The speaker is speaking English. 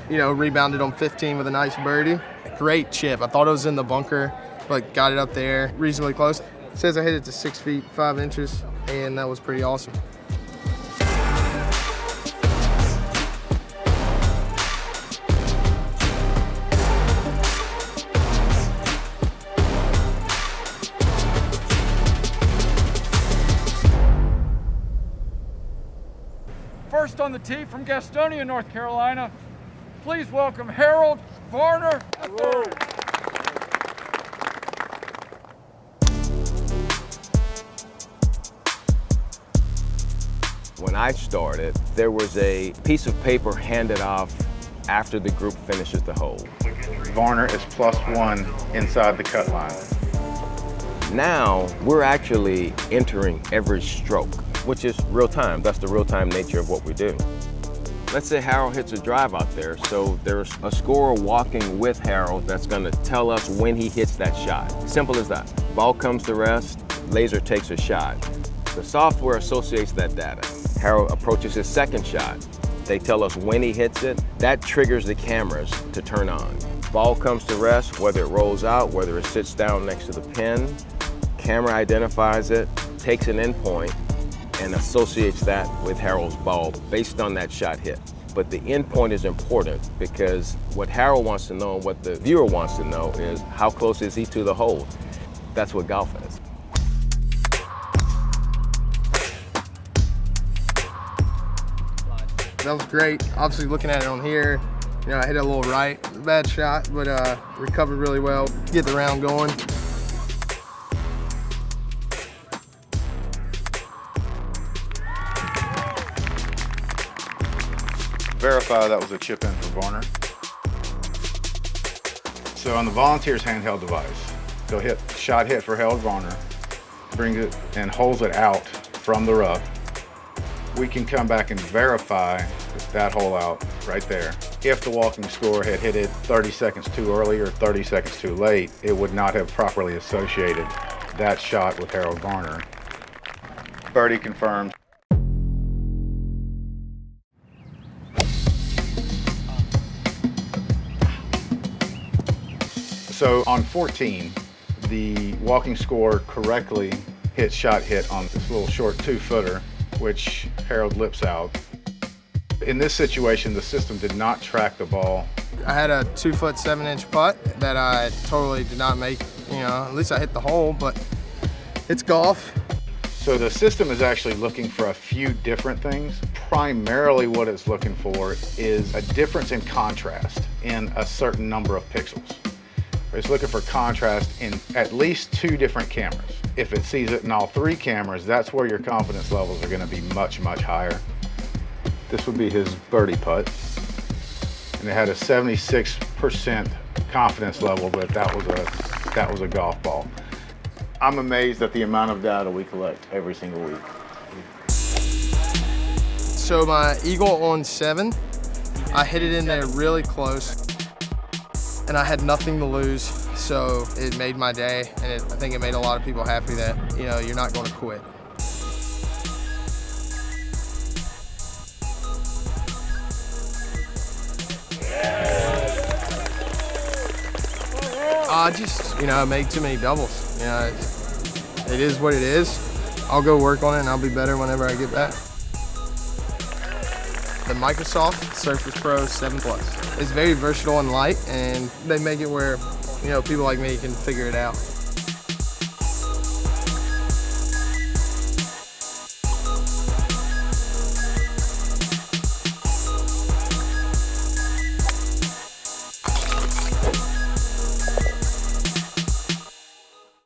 rebounded on 15 with a nice birdie. Great chip. I thought it was in the bunker, but got it up there reasonably close. It says I hit it to 6 feet 5 inches, and that was pretty awesome. First on the tee from Gastonia, North Carolina, please welcome Harold Varner. When I started, there was a piece of paper handed off after the group finishes the hole. Varner is +1 inside the cut line. Now, we're actually entering every stroke, which is real time. That's the real time nature of what we do. Let's say Harold hits a drive out there, so there's a scorer walking with Harold that's gonna tell us when he hits that shot. Simple as that. Ball comes to rest, laser takes a shot. The software associates that data. Harold approaches his second shot. They tell us when he hits it. That triggers the cameras to turn on. Ball comes to rest, whether it rolls out, whether it sits down next to the pin. Camera identifies it, takes an endpoint, and associates that with Harold's ball based on that shot hit. But the endpoint is important because what Harold wants to know and what the viewer wants to know is how close is he to the hole. That's what golf is. That was great. Obviously looking at it on here, I hit it a little right. Bad shot, but recovered really well. Get the round going. Verify that was a chip in for Varner. So on the Volunteers handheld device, go shot hit for Harold Varner, brings it and holds it out from the rough. We can come back and verify that hole out right there. If the walking score had hit it 30 seconds too early or 30 seconds too late, it would not have properly associated that shot with Harold Varner. Birdie confirmed. So on 14, the walking score correctly shot hit on this little short 2-footer, which Harold lips out. In this situation, the system did not track the ball. I had a 2-foot 7-inch putt that I totally did not make. At least I hit the hole, but it's golf. So the system is actually looking for a few different things. Primarily what it's looking for is a difference in contrast in a certain number of pixels. It's looking for contrast in at least 2 different cameras. If it sees it in all 3 cameras, that's where your confidence levels are going to be much, much higher. This would be his birdie putt. And it had a 76% confidence level, but that was a golf ball. I'm amazed at the amount of data we collect every single week. So my eagle on 7, I hit it in there really close. And I had nothing to lose, so it made my day, and I think it made a lot of people happy that, you're not going to quit. I just, made too many doubles. It is what it is. I'll go work on it, and I'll be better whenever I get back. The Microsoft Surface Pro 7 Plus. It's very versatile and light, and they make it where, people like me can figure it out.